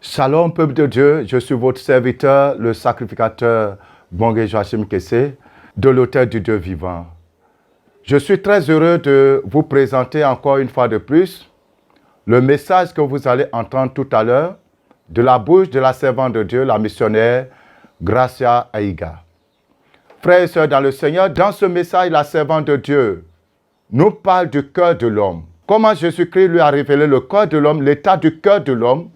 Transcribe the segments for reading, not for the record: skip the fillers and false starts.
Shalom, peuple de Dieu, je suis votre serviteur, le sacrificateur Bongé Joachim Kessé, de l'autel du Dieu vivant. Je suis très heureux de vous présenter encore une fois de plus le message que vous allez entendre tout à l'heure de la bouche de la servante de Dieu, la missionnaire Gracia Aiga. Frères et sœurs dans le Seigneur, dans ce message, la servante de Dieu nous parle du cœur de l'homme. Comment Jésus-Christ lui a révélé le cœur de l'homme, l'état du cœur de l'homme,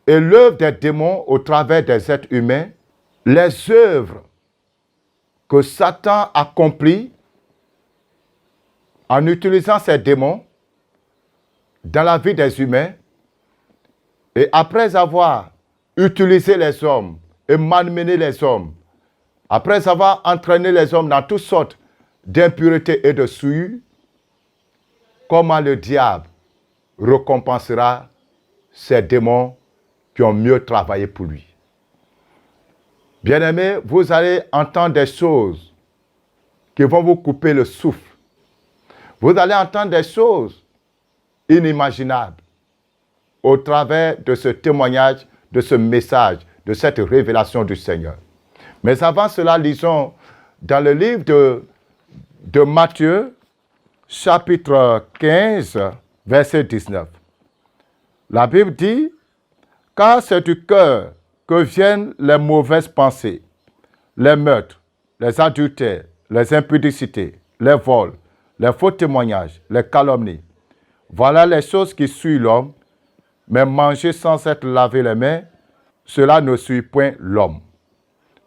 et l'œuvre des démons au travers des êtres humains, les œuvres que Satan accomplit en utilisant ces démons dans la vie des humains, et après avoir utilisé les hommes et malmené les hommes, après avoir entraîné les hommes dans toutes sortes d'impuretés et de souillures, comment le diable récompensera ces démons qui ont mieux travaillé pour lui. Bien-aimés, vous allez entendre des choses qui vont vous couper le souffle. Vous allez entendre des choses inimaginables au travers de ce témoignage, de ce message, de cette révélation du Seigneur. Mais avant cela, lisons dans le livre de Matthieu, chapitre 15, verset 19. La Bible dit: car c'est du cœur que viennent les mauvaises pensées, les meurtres, les adultères, les impudicités, les vols, les faux témoignages, les calomnies. Voilà les choses qui suivent l'homme, mais manger sans être lavé les mains, cela ne suit point l'homme.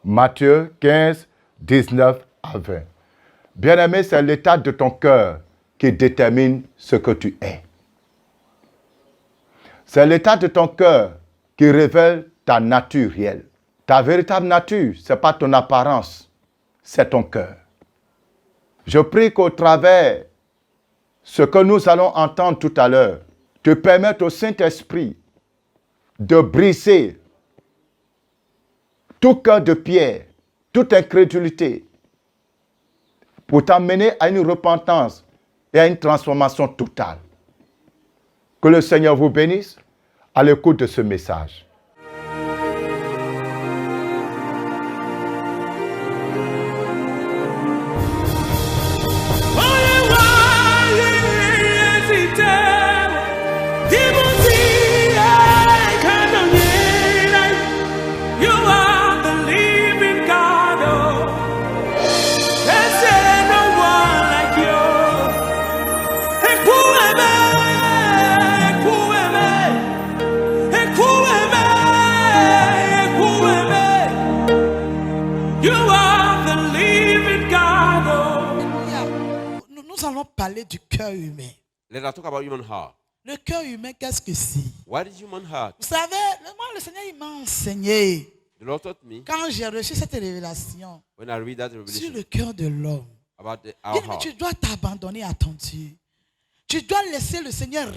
Matthieu 15, 19 à 20. Bien-aimé, c'est l'état de ton cœur qui détermine ce que tu es. C'est l'état de ton cœur qui révèle ta nature réelle. Ta véritable nature, ce n'est pas ton apparence, c'est ton cœur. Je prie qu'au travers ce que nous allons entendre tout à l'heure, te permette au Saint-Esprit de briser tout cœur de pierre, toute incrédulité, pour t'amener à une repentance et à une transformation totale. Que le Seigneur vous bénisse à l'écoute de ce message. Nous allons parler du cœur humain. Let us talk about human heart. Le cœur humain, qu'est-ce que c'est? What is human heart? Vous savez, moi, le Seigneur, il m'a enseigné. The Lord taught me Quand j'ai reçu cette révélation when I read that sur revelation le cœur de l'homme, about our bien, heart. tu dois t'abandonner à ton Dieu. Tu dois laisser le Seigneur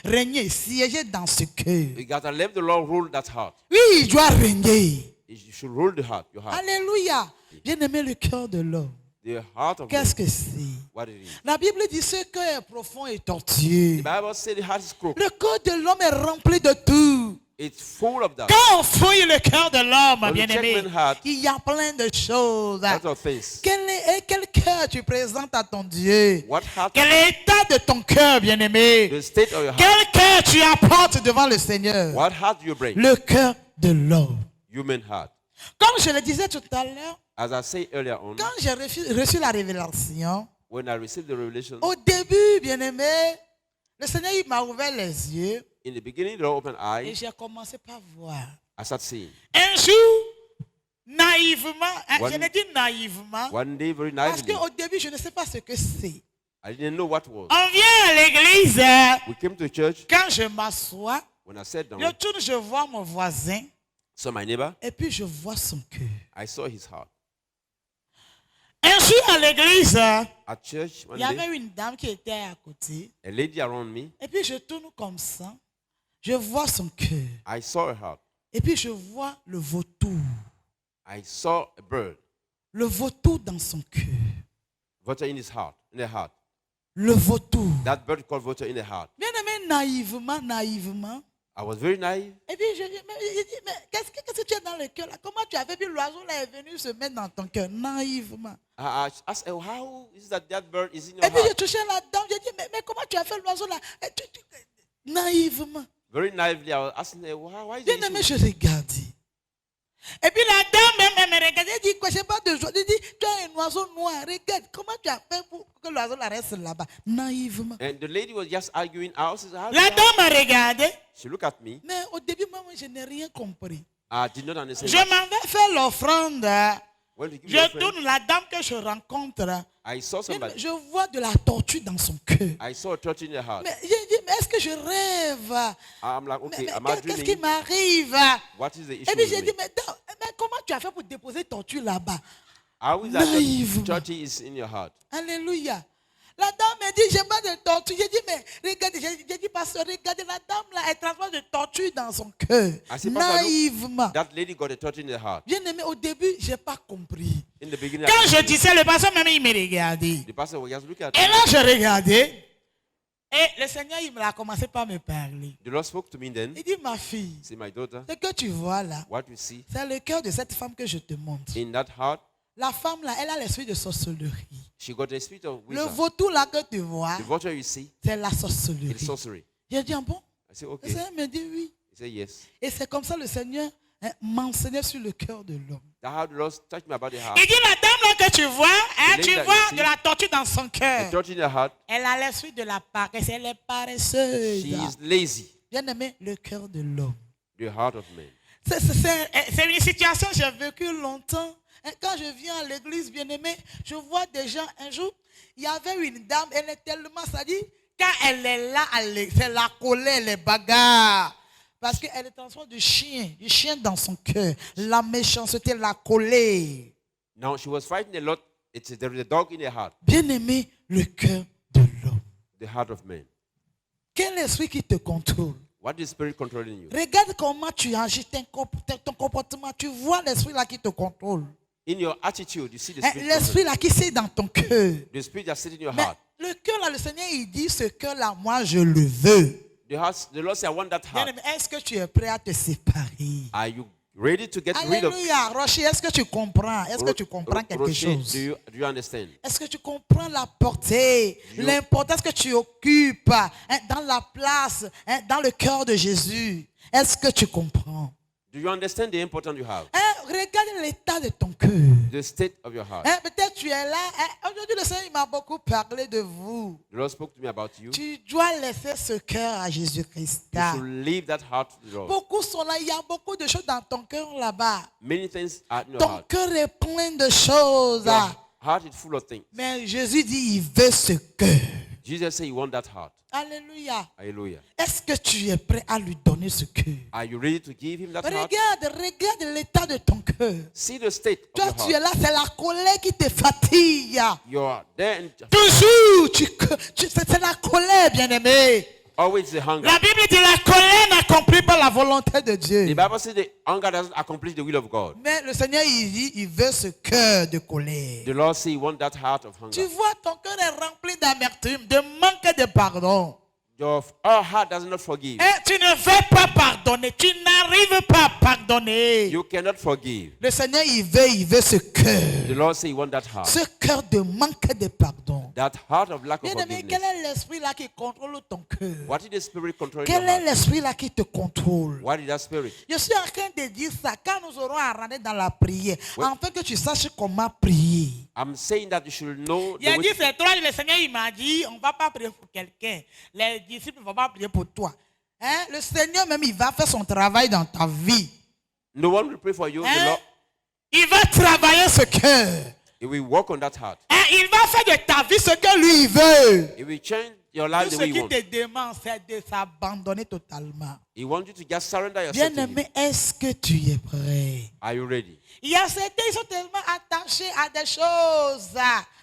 régner, siéger dans ce cœur. You got to let the Lord rule that heart. Oui, il doit régner. You should rule the heart, your heart. Alléluia. Bien aimé, le cœur de l'homme. The heart of Qu'est-ce man, que c'est? what it is. La Bible dit ce cœur est profond et tortueux. The Bible says the heart is crooked. Le cœur de l'homme est rempli de tout. It's full of that. Quand on fouille le cœur de l'homme, When you bien-aimé, check man's heart, il y a plein de choses. lots of things. Quel cœur tu présentes à ton Dieu? What heart? Quel est l'état de ton cœur, bien-aimé? The state of your heart. Quel cœur tu apportes devant le Seigneur? What heart do you bring? Le cœur de l'homme. Human heart. Comme je le disais tout à l'heure, As I said earlier on, quand j'ai reçu la révélation, when I received the revelation, au début, bien-aimé, le Seigneur il m'a ouvert les yeux in the beginning, the Lord opened et eyes. j'ai commencé par voir. I started seeing. Un jour, naïvement, je One- l'ai dit naïvement, One day, very parce naively, qu'au début, je ne sais pas ce que c'est. I didn't know what was. On vient à l'église, We came to church. quand je m'assois, When I sat down, je tourne, je vois mon voisin, saw my neighbor. et puis je vois son cœur. I saw his heart. Un jour à l'église, At church one il y day, avait une dame qui était à côté, a lady around me. et puis je tourne comme ça, je vois son cœur, I saw a heart. et puis je vois le vautour. I saw a bird. Le vautour dans son cœur. Vulture in his heart, in the heart. Le vautour. That bird called vulture in the heart. Bien aimé, naïvement. I was very naive. Et puis je dis, mais qu'est-ce que tu as dans le cœur là? Comment tu as fait? Puis l'oiseau là est venu se mettre dans ton cœur, naïvement. I asked, how is that bird is in your Et puis j'ai heart? touché là-dedans, j'ai dit, mais comment tu as fait l'oiseau là? Naïvement. Very naively, I was asking her, why is Bien it? aimé, je regarde. Et puis la dame même, elle me regarde, elle dit, quoi, je sais pas de joie. Elle dit, tu as un oiseau noir, regarde, comment tu as fait pour que l'oiseau la reste là-bas? Naïvement. And the lady was just arguing. I said, La dame m'a regardé, She looked at me. mais au début, moi, je n'ai rien compris. I did not understand. Je m'en vais faire l'offrande. When we give you a Je friend, tourne la dame que je rencontre. I saw somebody. Je vois de la tortue dans son cœur. I saw a torture in the heart. Mais j'ai dit, mais est-ce que je rêve? I'm like, okay, Mais am I qu'est-ce qui dreaming? m'arrive? What is the Et issue puis j'ai with dit, me? mais comment tu as fait pour déposer tortue là-bas? How is Naïvement. that torture is in your heart? Alléluia. La dame me dit, j'ai pas de tortue. J'ai dit, mais regardez, j'ai dit, pasteur, regardez, la dame là, elle transforme de tortue dans son cœur. I said, Pastor, look, Naïvement. that lady got a torture in the heart. Bien aimé, au début, j'ai pas compris. In the beginning, Quand I je didn't. disais, le pasteur même, il me regardait. The pastor was just looking at Et me. là, je regardais. Et le Seigneur, il a commencé par me parler. The Lord spoke to me then. Il dit, ma fille, Say, my daughter, ce que tu vois là, what you see c'est le cœur de cette femme que je te montre. in that heart, La femme là, elle a l'esprit de sorcellerie. she got a spirit of Le wisdom. vautour là que tu vois, The vulture you see, c'est la it's sorcellerie. sorcery. J'ai dit, ah bon? I said, Le okay. Seigneur me dit oui. He said, yes. Et c'est comme ça le Seigneur m'enseignait sur le cœur de l'homme. That's how the Lord touched me about the heart. Il dit, la dame là que tu vois, The lady tu that vois you see, de la tortue dans son The cœur. torture in the heart, Elle a l'esprit de la paresse, elle est paresseuse. she is lazy. Bien aimé, le cœur de l'homme. The heart of man. C'est une situation que j'ai vécue longtemps. Quand je viens à l'église, bien aimé, je vois des gens. Un jour, il y avait une dame, elle est tellement, ça dit, quand elle est là, c'est la colère, les bagarres. Parce qu'elle est transformée du chien dans son cœur. La méchanceté, la colère. Now she was fighting a lot. There is a dog in her heart, Bien aimé, le cœur de l'homme. the heart of man. Quel esprit qui te contrôle? What is spirit controlling you? Regarde comment tu agis, ton comportement. Tu vois l'esprit là qui te contrôle. In your attitude, you see the spirit. L'esprit là qui c'est dans ton cœur. The spirit that sits in your Mais heart. le cœur là, le Seigneur il dit ce cœur là, moi je le veux. The Lord said, I want that heart. Bien-aimé, est-ce que tu es prêt à te séparer? Are you ready to get rid of? Alléluia. Rocher, est-ce que tu comprends? Est-ce que tu comprends quelque Rocher, chose? do you understand? Est-ce que tu comprends la portée, l'importance que tu occupes dans la place, dans le cœur de Jésus? Est-ce que tu comprends? Do you understand the importance you have? Regarde l'état de ton cœur. The state of your heart. Peut-être tu es là. Aujourd'hui, le Seigneur il m'a beaucoup parlé de vous. The Lord spoke to me about you. Tu dois laisser ce cœur à Jésus-Christ. You should leave that heart to the Lord. Beaucoup sont là. Il y a beaucoup de choses dans ton cœur là-bas. Many things are in your Ton heart. cœur est plein de choses. Your heart is full of things. Mais Jésus dit, il veut ce cœur. Jesus said, you want that heart. Alléluia. Hallelujah. Est-ce que tu es prêt à lui donner ce cœur? Are you ready to give him that heart? Regarde l'état de ton cœur. See the state of Toi, your tu es heart. là, c'est la colère qui te fatigue. You are there and Toujours, c'est la colère, bien-aimé. always the hunger. La Bible dit la colère n'accomplit pas la volonté de Dieu. The Bible says the hunger doesn't accomplish the will of God. Mais le Seigneur, il dit, il veut ce cœur de colère. The Lord says, you want that heart of Tu hunger. vois, ton cœur est rempli d'amertume, de manque de pardon. Our heart does not forgive. Et tu ne veux pas pardonner. Tu n'arrives pas à pardonner. You cannot forgive. Le Seigneur, il veut ce cœur. The Lord says, you want that heart. Ce cœur de manque de pardon. That heart of lack of Bien-aimé, forgiveness. quel est l'esprit là qui contrôle ton cœur? What is the spirit controlling your Quel est heart? l'esprit là qui te contrôle? What is that spirit? Je suis en train de dire ça quand nous aurons à rentrer dans la prière, Ouais. afin que tu saches comment prier. I'm saying that you should know Il a the dit, way. c'est toi, le Seigneur, il m'a dit, on ne va pas prier pour quelqu'un. Les disciples ne vont pas prier pour toi. Hein? Le Seigneur même, il va faire son travail dans ta vie. No one will pray for you. The Hein? Lord, Il va travailler ce cœur. He will work on that heart. Hein? Il va faire de ta vie ce que lui il veut. He will change your life Tout the ce way you qu'il want. te demande, c'est de s'abandonner totalement. He wants you to just surrender yourself to Him. Bien-aimé, est-ce que tu es prêt? Are you ready? Il y a certains, ils sont tellement attachés à des choses.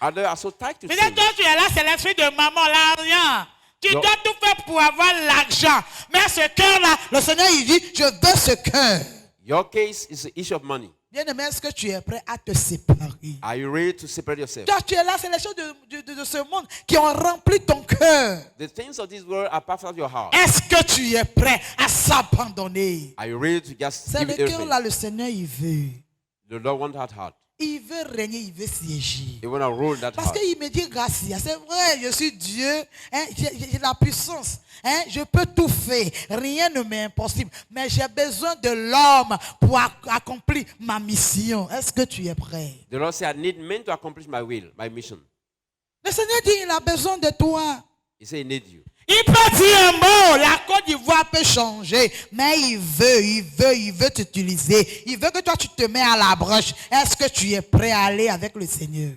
Others are so tight to Peut-être sin. toi, tu es là, c'est l'esprit de maman, l'argent. Tu Non. dois tout faire pour avoir l'argent. Mais ce cœur-là, le Seigneur, il dit, je veux ce cœur. Your case is the issue of money. Bien-aimé, est-ce que tu es prêt à te séparer? Are you ready to separate yourself? Toi, tu es là, c'est les choses de ce monde qui ont rempli ton cœur. The things of this world are part of your heart. Est-ce que tu es prêt à s'abandonner? Are you ready to just C'est give le it cœur everything? là, le Seigneur, il veut. The Lord wants that heart. Il veut régner, il veut siéger. He wants to rule that Parce heart. qu'il me dit, Gracia, c'est vrai, je suis Dieu, hein, j'ai la puissance, hein, je peux tout faire, rien ne m'est impossible, mais j'ai besoin de l'homme pour accomplir ma mission. Est-ce que tu es prêt? The Lord said, I need men to accomplish my will, my mission. Le Seigneur dit, il a besoin de toi. He said, he needs you. Il peut dire un mot, la Côte d'Ivoire peut changer, mais il veut t'utiliser. Il veut que toi tu te mets à la broche. Est-ce que tu es prêt à aller avec le Seigneur?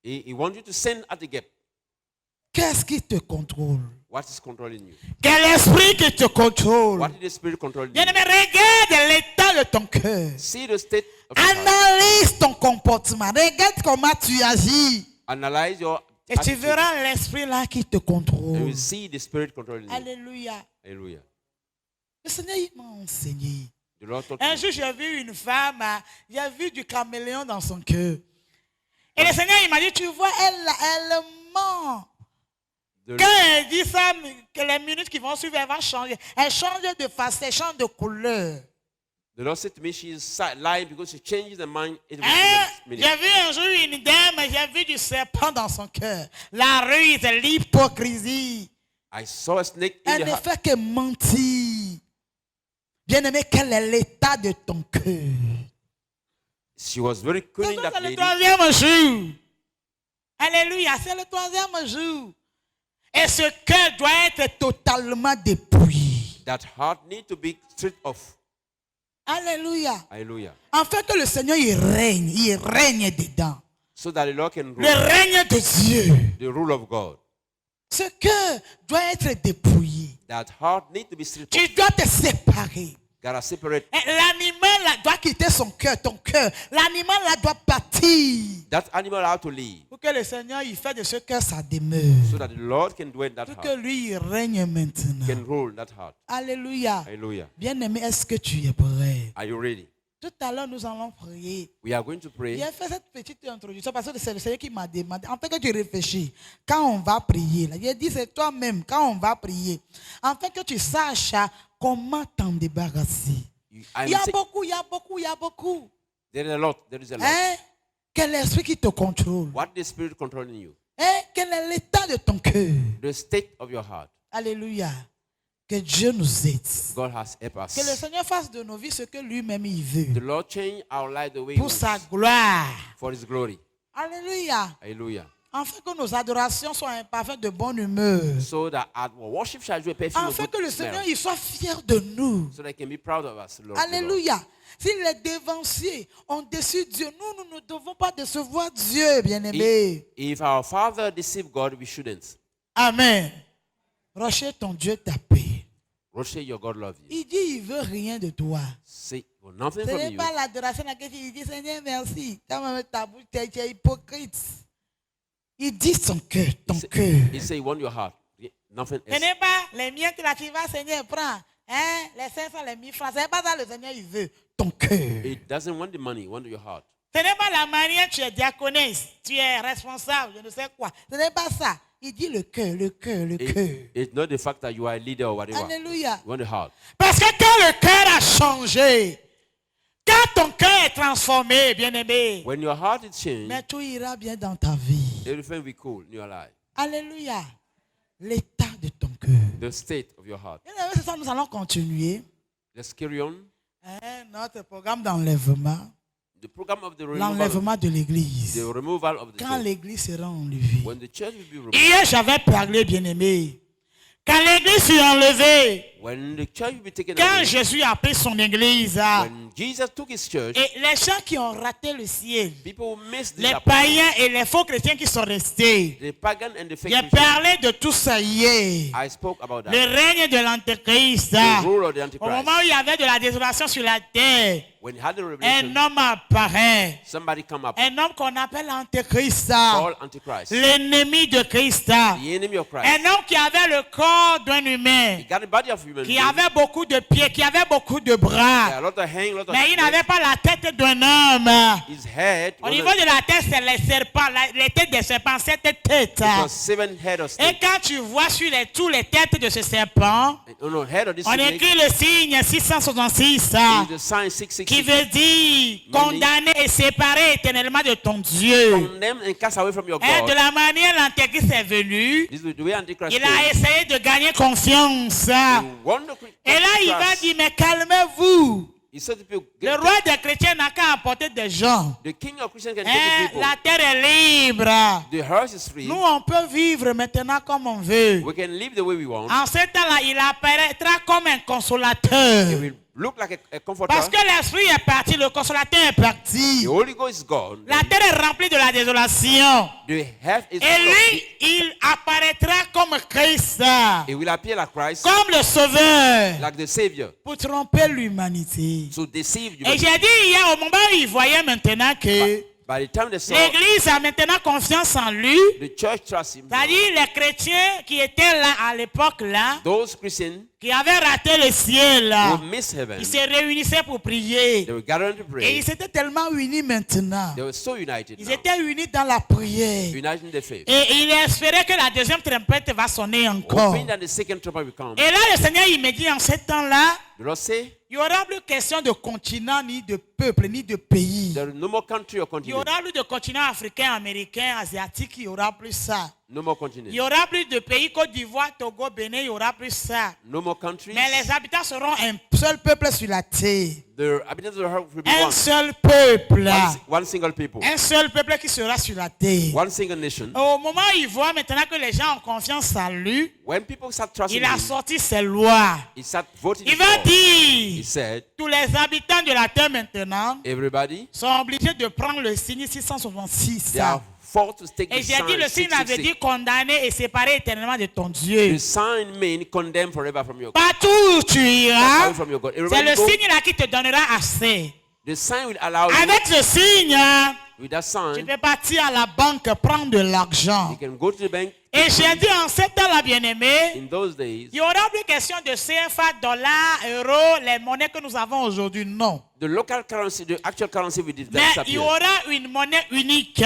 He wants you to send at the gap. Qu'est-ce qui te contrôle? What is controlling you? Quel esprit qui te contrôle? What is the spirit controlling you? Bien-aimé, regarde l'état de ton cœur. See the state of your heart. Analyse ton comportement. Regarde comment tu agis. Analyze your Et tu attitude. verras l'esprit là qui te And contrôle. you see the spirit controlling you. Alléluia. Hallelujah. Le Seigneur, il m'a enseigné. The Lord taught Un me. jour, j'ai vu une femme, j'ai vu du caméléon dans son cœur. Et le Seigneur, il m'a dit, tu vois, elle ment. The- Quand elle dit ça, que les minutes qui vont suivre, elle va changer. Elle change de face, elle change de couleur. The Lord said to me, she is lying because she changes her mind in Hein? minute. J'ai vu un jour une dame, j'ai vu du serpent dans son cœur. La ruse, l'hypocrisie. I saw a snake in Elle the ne heart. fait que mentir. Bien-aimé, quel est l'état de ton cœur? She was very cunning, that C'est le lady. troisième jour. Alléluia, c'est le troisième jour. Et ce cœur doit être totalement dépouillé. That heart need to be stripped off. Alléluia. Hallelujah. Afin que le Seigneur il règne dedans. So that the Lord can Le rule. règne de Dieu. The rule of God. Ce cœur doit être dépouillé. That heart need to be stripped off. Tu dois te séparer. Gotta separate. L'animal là doit quitter son cœur, ton cœur. L'animal là doit partir. That animal out to leave. Pour que le Seigneur il fait de ce cœur sa demeure. So that the Lord can dwell in that Pour que heart. lui il règne maintenant. Can rule that heart. Alléluia. Hallelujah. Bien-aimé, est-ce que tu es prêt? Are you ready? Tout à l'heure, nous allons prier. We are going to pray. J'ai fait cette petite introduction parce que c'est le Seigneur qui m'a demandé. En fait, que tu réfléchis, quand on va prier, là, j'ai dit c'est toi-même, quand on va prier, en fait que tu saches comment t'en débarrasser. I'm Il y a say- beaucoup. There is a lot. There is a lot. Hein? Quel esprit qui te contrôle? What is the spirit controlling you? Hein? Quel est l'état de ton cœur? The state of your heart. Alléluia. Que Dieu nous aide. God has helped us. Que le Seigneur fasse de nos vies ce que lui-même il The veut. Lord change our life the way he Pour sa wants. gloire. For His glory. Alléluia. Hallelujah. Afin que nos adorations soient un parfum de bonne humeur. So that our worship shall be a perfume of Afin que good le Seigneur smell. il soit fier de nous. So that He can be proud of us, Lord. Alléluia. Si les dévanciers ont déçu Dieu, nous ne devons pas décevoir Dieu, bien-aimé. If our Father deceived God, we shouldn't. Amen. Rocher, ton Dieu t'a payé. Rocher, your God loves you. Il dit, il veut rien de toi. Say well, nothing Ce from n'est you. pas l'adoration à laquelle il dit, Seigneur, merci. Quand même ta bouche, tu es hypocrite. Il dit son cœur, ton cœur. He say, want your heart. Nothing Ce else. n'est pas les miettes là, tu vas, Seigneur, prends. Hein? Les 500, les 1000 francs. Ce n'est pas ça le Seigneur, il veut. Ton cœur. It doesn't want the money, it want your heart. Ce n'est pas la manière, tu es diaconesse, tu es responsable, je ne sais quoi. Ce n'est pas ça. Il dit le cœur, le cœur, le cœur. It's not the fact that you are a leader or whatever. Alléluia. You want the heart. Parce que quand le cœur a changé, quand ton cœur est transformé, bien-aimé, When your heart is changed, mais tout ira bien dans ta vie. everything will be cool in your life. Alléluia. L'état de ton cœur. The state of your heart. Bien-aimé, c'est ça, nous allons continuer. Let's carry on. Notre programme d'enlèvement. The program of the removal, L'enlèvement de l'église. the removal of the Quand church. l'église sera enlevée. When the church will be removed, Hier, j'avais parlé, bien-aimé. Quand l'église fut enlevée, when the church will be taken quand away, Jésus a pris son église, when Jesus took his church, et les gens qui ont raté le ciel, people will miss the les païens et les faux chrétiens qui sont restés, the pagan and the fake j'ai Christians. parlé de tout ça hier. I spoke about that. Le règne de l'Antéchrist. The rule of the Au Antichrist. moment où il y avait de la désolation sur la terre, When he had the un revelation, homme apparaît. somebody come up Un homme qu'on appelle Antéchrist. called Antichrist, L'ennemi de Christ. the enemy of Christ. Un homme qui avait le corps d'un humain. He got the body of a human Qui being. avait beaucoup de pieds, qui avait beaucoup de Yeah, bras. a lot of hands, a lot of Mais il legs. n'avait pas la tête d'un homme. His head Au was niveau de la tête, c'est les serpents, les têtes des serpents, cette tête. it was 7 head of Et snake. quand tu vois sur tous les têtes de ce serpent, On the head of this on snake écrit le signe 666 is the sign 666. qui veut dire condamner et séparer éternellement de ton Dieu. Condemn and cast away from your Et God. de la manière dont l'Antéchrist est venu, This is the way Antichrist il a essayé de gagner confiance. Et là, il va dire, mais calmez-vous. He said to people, Le roi des chrétiens n'a qu'à apporter des gens. the king of Christians can Hein, take the people. la terre est libre. The earth is free. Nous, on peut vivre maintenant comme on veut. We can live the way we want. En ce temps-là, il apparaîtra comme un It consolateur. will look like a comforter. Parce que l'esprit est parti, le consolateur est parti. The Holy Ghost is gone. La terre est remplie de la désolation. The earth is Et full of lui, il apparaîtra comme Christ, It will appear like Christ, comme le Sauveur, like the Savior, pour tromper l'humanité. to deceive you. Et j'ai dit hier, au moment où il voyait maintenant que By the time they saw l'Église a maintenant confiance en lui, the church trust him, c'est-à-dire les chrétiens qui étaient là à l'époque là, those Christians qui avaient raté le ciel là, who missed heaven, ils se réunissaient pour prier. they were gathering to Et pray. ils s'étaient tellement unis maintenant. They were so united Ils now, étaient unis dans la prière. united in their faith. Et ils espéraient que la deuxième trompette va sonner encore. Hoping that the second trumpet will come. Et là, le Seigneur, il me dit en ce temps-là, The Lord say, il n'y aura plus question de continent, ni de peuple, ni de pays. there is no more country or Il n'y continent. aura plus de continent africain, américain, asiatique, il n'y aura plus ça. No more Il continent. n'y aura plus de pays, Côte d'Ivoire, Togo, Bénin, il n'y aura plus ça. No more countries. Mais les habitants seront un seul peuple sur la terre. The inhabitants of the earth will be Un one. seul peuple. One single people. Un seul peuple qui sera sur la terre. One single nation. Au moment où il voit maintenant que les gens ont confiance en lui, When people start trusting il a him, sorti ses lois. he start voting Il his va law. He dire, said, tous les habitants de la terre maintenant everybody, sont obligés de prendre le signe 666. they are forced to take Et the j'ai dit, le sign signe avait 666. dit condamner et séparer éternellement de ton Dieu. The sign means condemn forever from your God. Partout où tu iras, Away from your God. c'est Everybody le go, signe là qui te donnera assez. the sign will allow you, Avec ce signe, with that tu sign, peux partir à la banque prendre de l'argent. you can go to the bank. Et j'ai dit en ce temps-là, bien-aimé, In those days, il n'y aura plus question de CFA, dollars, euros, les monnaies que nous avons aujourd'hui. Non. the local currency, the actual currency will Mais il y disappear. aura une monnaie unique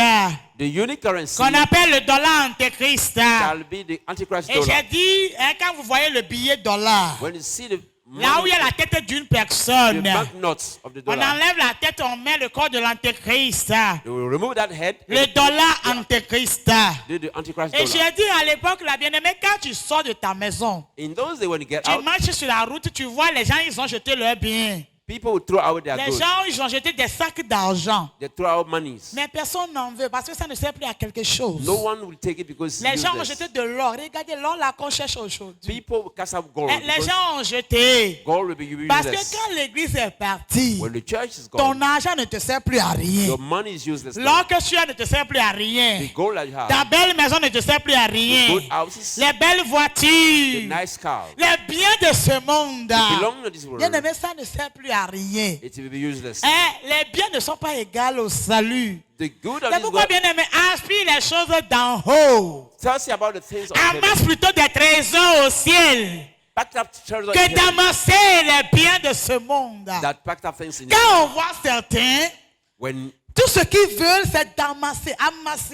The unique currency qu'on appelle le dollar antéchrist. shall be the Antichrist Et dollar. j'ai dit, hein, quand vous voyez le billet dollar, When you see the là où il y a money, la tête d'une the personne, banknotes of the on dollar, enlève la tête, on met le corps de l'antéchrist. they will remove that head, Le dollar antéchrist. the Antichrist Et dollar. j'ai dit à l'époque, la bien-aimée, quand tu sors de ta maison, In those days, when you get tu out, marches sur la route, tu vois les gens, ils ont jeté leurs biens. people will throw out their Les goods. gens, ils ont jeté des sacs d'argent. They throw out monies. Mais personne n'en veut parce que ça ne sert plus à quelque chose. No one will take it because Les it's gens ont useless. jeté de l'or. Regardez l'or là qu'on cherche aujourd'hui. People will cast out gold. Les because gens ont jeté. gold will be Parce que useless. quand l'église est partie, When the church is ton gone, argent ne te sert plus à rien. your money is useless. now. L'or que tu as ne te sert plus à rien. The gold that you have, Ta belle maison ne te sert plus à rien. good houses, Les belles the voitures, nice cars, les biens de ce monde. belong to this world. Bien aimé, ça ne sert plus à rien. It will be useless. Les biens ne sont pas égaux au salut. The good of C'est this pourquoi, world, bien aimé, aspire les choses d'en haut. tells you about the things of heaven. Amasse plutôt des trésors au ciel Packed up treasure in que heaven d'amasser les biens de ce monde. that packed up things in heaven. Quand on voit certains, When tout ce qu'ils veulent, c'est d'amasser,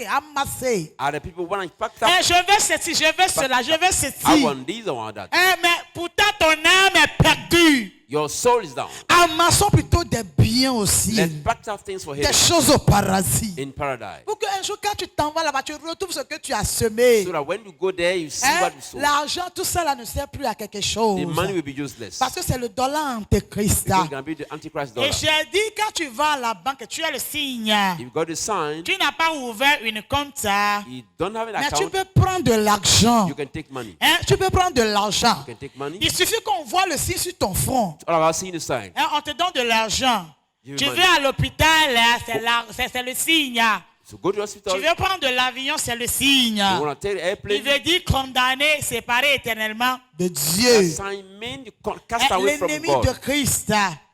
amasser. other people want to pack Eh, up, je veux ceci, je veux cela, je veux I ceci. want this, I want that. Mais pourtant, ton âme est perdue. Your soul is down. Amassons plutôt des biens au ciel, Let's pack up things for des heaven choses au paradis. in paradise. Pour qu'un jour, quand tu t'en vas là-bas, tu retrouves ce que tu as semé. So that when you go there, you see Hein? what you sow. L'argent, tout ça là ne sert plus à quelque chose. The money will be useless. Parce que c'est le dollar antéchrist. Because it's going to be the Antichrist Et dollar. j'ai dit, quand tu vas à la banque, tu as le signe. If you got the sign, Tu n'as pas ouvert une compte. you don't have an Mais tu account, peux prendre de l'argent. you can take money. Hein? Tu peux prendre de l'argent. You can take money. Il suffit qu'on voit le signe sur ton front. All about seeing the sign. Hein, on te donne de l'argent. Give Tu money. vas à l'hôpital, hein, c'est le signe. So go to the Tu hospital. veux prendre de l'avion, c'est le signe. You want to take the Il airplane. veut dire condamner, séparer éternellement de That Dieu. sign means you cast Hein, away from l'ennemi God. de Christ.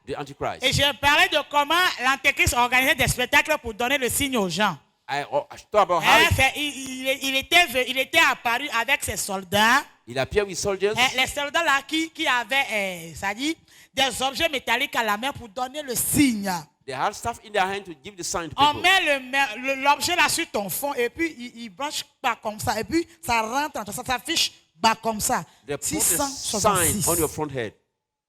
The the Antichrist. Et j'ai parlé de comment l'Antéchrist organisait des spectacles pour donner le signe aux gens. I talk about how Hein, il était apparu avec ses soldats. il appeared with soldiers. Les soldats là qui avaient, ça dit, des objets métalliques à la main pour donner le signe. They had stuff in their hand to give the sign to On people. met l'objet là sur ton fond et puis il branche pas comme ça. Et puis ça rentre, ça s'affiche bas comme ça. They put a sign 666. on your front head,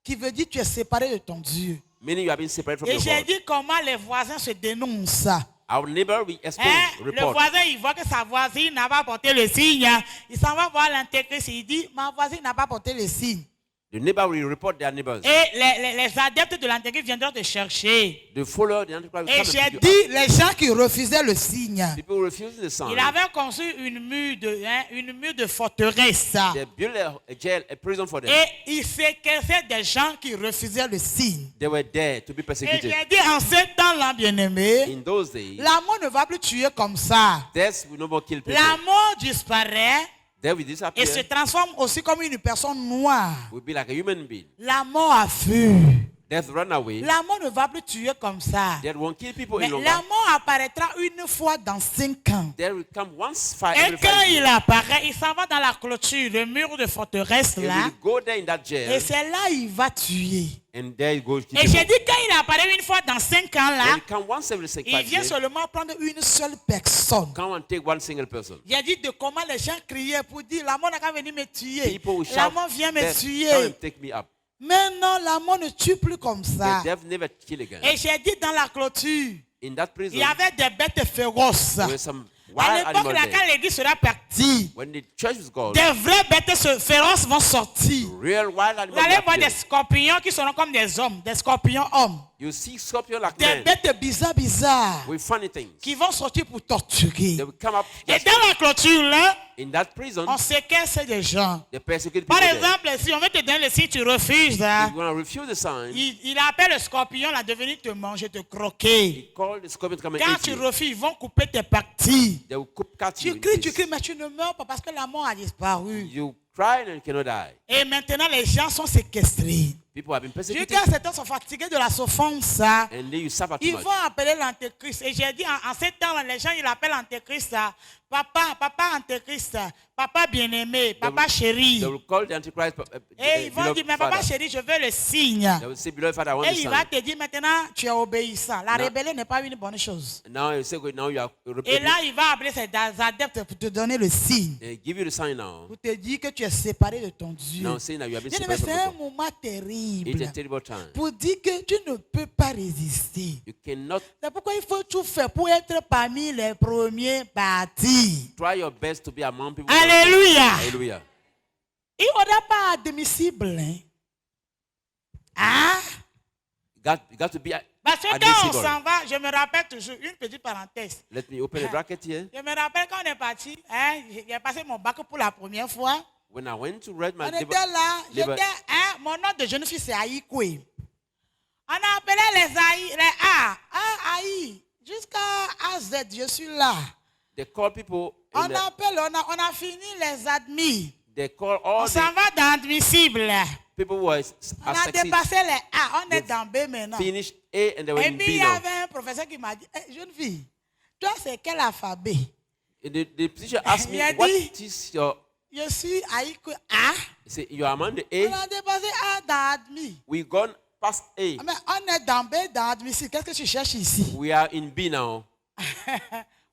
Qui veut dire que tu es séparé de ton Dieu. meaning you have been separated from Et your j'ai God. dit comment les voisins se dénoncent ça. Our neighbor will expose, Hein? Le report. voisin, il voit que sa voisine n'a pas porté le signe. Il s'en va voir l'Antéchrist. Il dit, ma voisine n'a pas porté le signe. The neighbor will report their neighbors. Et les adeptes de l'Antéchrist viendront te chercher. The follower, the Antichrist will Et come and j'ai pick you dit, les gens qui refusaient le signe. up. People refuse the sign. Il avait construit une mur de forteresse. They built a jail, a prison for them. Et il séquestrait des gens qui refusaient le signe. They were there to be Et persecuted. j'ai dit, en ce temps-là, bien-aimé, In those days, la mort ne va plus tuer comme ça. death will no more kill people. La mort disparaît Death will et disappear. se transforme aussi comme une personne noire. Will be like a human being. La mort a fui. Death run away. La mort ne va plus tuer comme ça. Death won't kill people Mais any longer. la mort apparaîtra une fois dans 5 ans. Death will come once, Et every quand 5 il years. apparaît, il s'en va dans la clôture, le mur de forteresse He là. will go there in that Et jail, c'est là il va tuer. and there he goes. Et j'ai dit quand il apparaît une fois dans 5 ans là, When he come once every il 5 vient years, seulement prendre une seule personne. come and take one single person. J'ai dit de comment les gens criaient pour dire la mort n'a qu'à venir me tuer. People will La shout, mort vient me "Death, come tuer. and take me up." Maintenant, la mort ne tue plus comme ça. The death never kill again. Et j'ai dit dans la clôture, In that prison, il y avait des bêtes féroces. there were some À wild l'époque, animals là, there. quand l'église sera partie, When the church was gone, des vraies bêtes féroces vont sortir. real wild Vous animals allez will voir des appear. scorpions qui seront comme des hommes, des scorpions hommes. You see scorpion like Des men bêtes bizarres with funny things. qui vont sortir pour torturer. They will come up Et just dans la clôture, là, in that prison. on séquestre des gens. They persecute Par people there. exemple, si on veut te donner le signe, tu refuses. Hein, If you want to refuse the sign, il appelle le scorpion là, de venir te manger, te croquer. he called the scorpion to come and Quand eat tu you. refuses, ils vont couper tes parties. They will cut you. Tu in cries, pieces. mais tu ne meurs pas parce que la mort a disparu. You cry and you cannot die. Et maintenant, les gens sont séquestrés. People have been Vu persecuted, que certains sont fatigués de la souffrance, ça, and then you suffer too ils much. vont appeler l'Antéchrist. Et j'ai dit, en ces temps-là, les gens, ils appellent l'Antéchrist, ça, papa Antéchrist, papa bien-aimé, papa chéri. They will call the Antichrist. Et ils vont dire, beloved mais papa father. chéri, je veux le signe. They will say, beloved father, I want Et the il va sign. te dire, maintenant, tu es obéissant. La Non. rébellion n'est pas une bonne chose. And now you say, now you are Et repenting. là, il va appeler ses adeptes pour te donner le signe. They give you the sign now. Pour te dire que tu es séparé de ton Dieu. Now saying that you have been Bien aimé, separated c'est un from God. moment It's terrible. a terrible time. Pour dire que tu ne peux pas résister. You cannot C'est pourquoi il faut tout faire pour être parmi les premiers partis. try your best to be among people. Alléluia. Hallelujah. Il n'y aura pas admissible. Hein? Ah? You got to be Parce que quand on admissible. s'en va, je me rappelle toujours, une petite parenthèse. Let me open a bracket here. Je me rappelle quand on est parti, hein, j'ai passé mon bac pour la première fois. When I went to read my On était là, labor- j'étais, hein, mon nom de jeune fille c'est Aïkoué. On a appelé les Aïe, les A, Aïe, jusqu'à AZ, je suis là. they call people. On In the, appelle, on a fini les admis. they call On all s'en the va dans admissible. people who are On a succeed, dépassé les A, on est dans B maintenant. finish A and they were Et in puis B il y now. avait un professeur qui m'a dit, eh, jeune fille, toi c'est quel alphabet? And the teacher asked me, Il a what dit- is your? Je suis Aïkoué A. He said, you are among the On A. a dépassé A dans admis. We gone past A. Mais on est dans B, dans admissible. Qu'est-ce que tu cherches ici? We are in B now.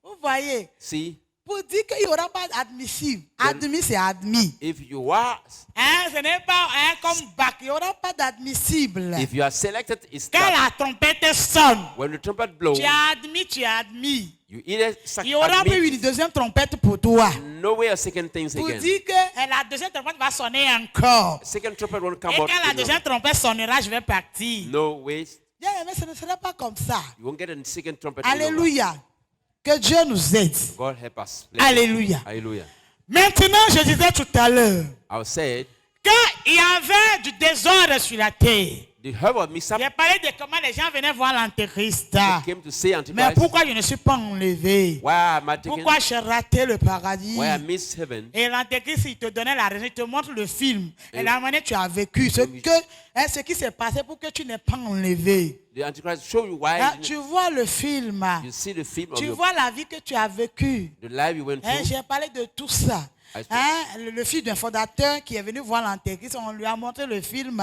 Vous voyez, See, pour dire qu'il n'y aura pas d'admissible. Admis, c'est admis. if you are Ce n'est pas comme bac. Il n'y aura pas d'admissible. if you are selected, it's Quand that. la trompette sonne, When the trumpet blows, tu es admis, tu es admis. you either Il n'y aura plus admit, une deuxième trompette pour toi. no way a second things Pour again. dire que la deuxième trompette va sonner encore. Second trumpet won't Et come quand out. la deuxième trompette sonnera, je vais partir. No way. Bien aimé, ce ne sera pas comme ça. You won't get a second trumpet. any longer. Alléluia. Que Dieu nous aide. God help us. Alléluia. Hallelujah. Maintenant, je disais tout à l'heure, I said, quand il y avait du désordre sur la terre, The herb was mixed up. J'ai parlé de comment les gens venaient voir l'antéchrist. People came to see Mais Antichrist. pourquoi je ne suis pas enlevé? Why am I taken? Pourquoi j'ai raté le paradis? Why I missed heaven? Et l'antéchrist, il te donnait la raison, il te montre le film. Et Et- la manière tu as vécu. Ce qui s'est passé pour que tu n'es pas enlevé. The Antichrist show you why. Hein, tu vois le film. You see the film of Tu your, vois la vie que tu as vécue. the life you went Hein, through. j'ai parlé de tout ça. I spoke. Hein, le fils d'un fondateur qui est venu voir l'antéchrist, on lui a montré le film.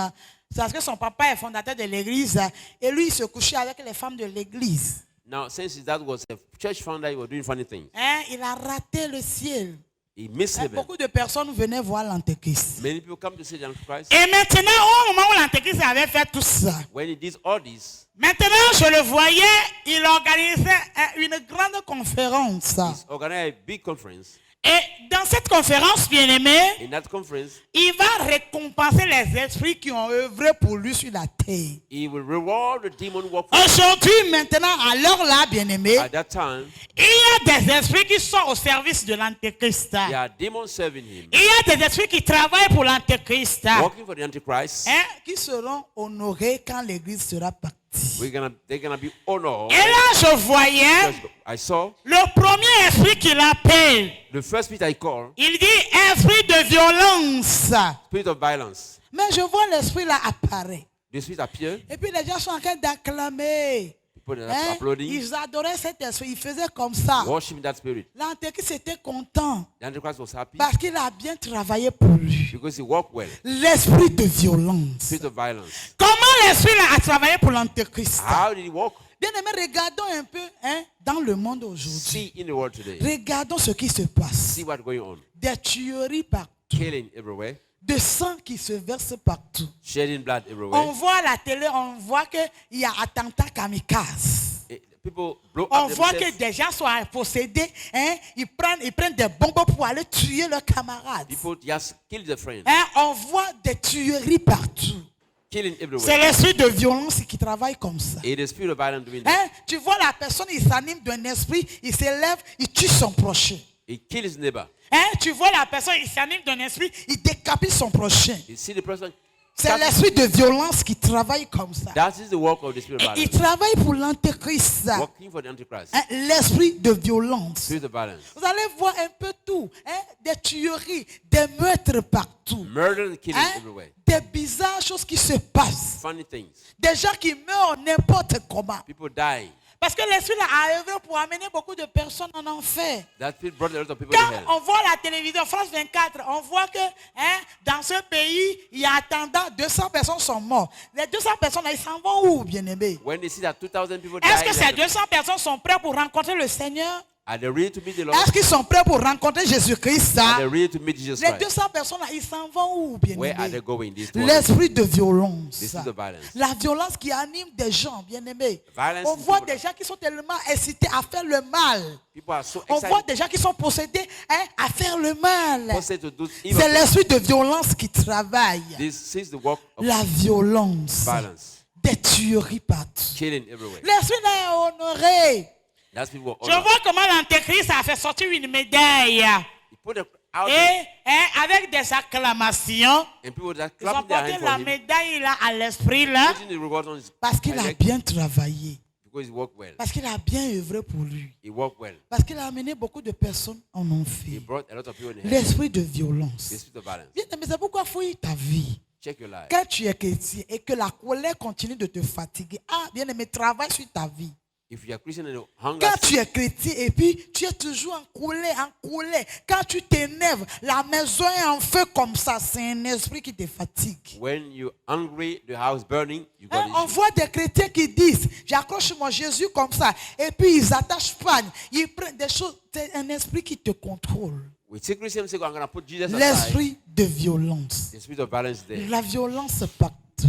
C'est parce que son papa est fondateur de l'église. Et lui, il se couchait avec les femmes de l'église. Now, since his dad was a church founder, he was doing funny things. Hein, il a raté le ciel. He missed Hein, heaven. beaucoup de personnes venaient voir l'antéchrist. Many people come to see the Antichrist. Et maintenant, au moment où l'antéchrist avait fait tout ça, When he did all this, maintenant, je le voyais, il organisait une grande conférence. he's organized a big conference. Et dans cette conférence, bien aimé, In that conference, il va récompenser les esprits qui ont œuvré pour lui sur la terre. he will reward the demon work for him. Aujourd'hui, maintenant, alors là, bien aimé, At that time, il y a des esprits qui sont au service de l'antéchrist. there are demons serving him, Il y a des esprits qui travaillent pour l'antéchrist, working for the Antichrist. hein, qui seront honorés quand l'église sera partie. They're gonna be honored. Et là, je voyais I saw le premier esprit qu'il appelle. the first spirit I call Il dit esprit de violence. spirit of violence. Mais je vois l'esprit là apparaître. The spirit appear. Et puis les gens sont en train d'acclamer. People are Hein? applauding, Ils adoraient cet esprit. Ils faisaient comme ça. worshiping that spirit. L'antéchrist était content The Antichrist was happy parce qu'il a bien travaillé pour lui. because he worked well. L'esprit de violence. Spirit of violence. Comment l'esprit là a travaillé pour l'antéchrist? How did he work? Bien aimé, regardons un peu hein, dans le monde aujourd'hui. See in the world today. Regardons ce qui se passe. See what's going on. Des tueries partout. Killing everywhere. De sang qui se verse partout. Shedding blood On everywhere. voit à la télé, on voit qu'il y a attentat kamikaze. People blow On up voit que themselves. des gens sont possédés, hein, ils prennent des bombes pour aller tuer leurs camarades. People just kill their friends. Hein, on voit des tueries partout. Killing C'est everywhere. l'esprit de violence qui travaille comme ça. It is spirit of violence doing that. Hein, tu vois la personne, il s'anime d'un esprit, il s'élève, il tue son prochain. He kills his neighbor. Hein, tu vois la personne, il s'anime d'un esprit, il décapite son prochain. You see the person. C'est l'esprit de violence qui travaille comme ça. That is the work of the spirit of Et il violence. travaille pour l'antéchrist. Working for the Antichrist. Hein, l'esprit de violence. Spirit of violence. Vous allez voir un peu tout. Hein, des tueries, des meurtres partout. Murder and killing Hein, everywhere. des bizarres choses qui se passent. Funny things. Des gens qui meurent n'importe comment. People die. Parce que l'esprit là a œuvré pour amener beaucoup de personnes en enfer. That spirit brought a lot of people to Quand hell. on voit la télévision, France 24, on voit que hein, dans ce pays, il y a attendant 200 personnes sont mortes. Les 200 personnes, là, ils s'en vont où, bien aimé? When they see that 2,000 people Est-ce que die, ces 200 personnes sont prêtes pour rencontrer le Seigneur? are they ready to meet the Lord? Est-ce qu'ils sont prêts pour rencontrer Jésus-Christ? Are they ready to meet Jesus Les Christ? 200 personnes, là, ils s'en vont où, bien Where are aimé? they going? These 200 L'esprit de violence. This is the violence. La violence qui anime des gens, bien aimés. Violence On in voit people. des gens qui sont tellement excités à faire le mal. People are so On voit excited des gens qui sont possédés hein, à faire le mal. to do evil. C'est l'esprit de violence qui travaille. This is the work of La violence. violence. Des tueries partout. Killing everywhere. L'esprit là est honoré. That's people. Je vois comment l'antéchrist a fait sortir une médaille. He put it out Et hein, avec des acclamations, and people that ils ont clapping their porté hands la for him, médaille là à l'esprit là. putting the reward on his Parce qu'il a head bien travaillé. because he worked well. Parce qu'il a bien œuvré pour lui. He worked well. Parce qu'il a amené beaucoup de personnes en He enfer. brought a lot of people in hell. L'esprit de violence. The spirit of violence. Bien, mais c'est pourquoi fouiller ta vie. Check your life. Quand tu es chrétien et que la colère continue de te fatiguer, bien aimé, travaille sur ta vie. If you are Christian and you hunger, Quand tu es chrétien et puis tu es toujours en colère. Quand tu t'énerves, la maison est en feu comme ça. C'est un esprit qui te fatigue. when you're hungry, the house burning, you got Hein, on issues. voit des chrétiens qui disent, j'accroche mon Jésus comme ça. Et puis ils attachent pas. Ils prennent des choses. C'est un esprit qui te contrôle. We see Christians say, I'm going to put Jesus aside. L'esprit de violence. The spirit of violence there. La violence partout.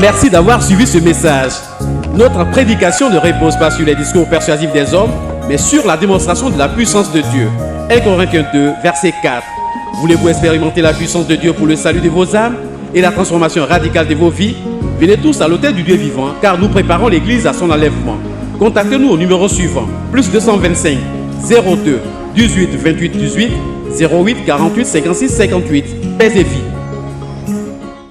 Merci d'avoir suivi ce message. Notre prédication ne repose pas sur les discours persuasifs des hommes, mais sur la démonstration de la puissance de Dieu. 1 Corinthiens 2, verset 4. Voulez-vous expérimenter la puissance de Dieu pour le salut de vos âmes et la transformation radicale de vos vies? Venez tous à l'autel du Dieu vivant, car nous préparons l'Église à son enlèvement. Contactez-nous au numéro suivant, plus 225 02 18 28 18 08 48 56 58. Paix et vie.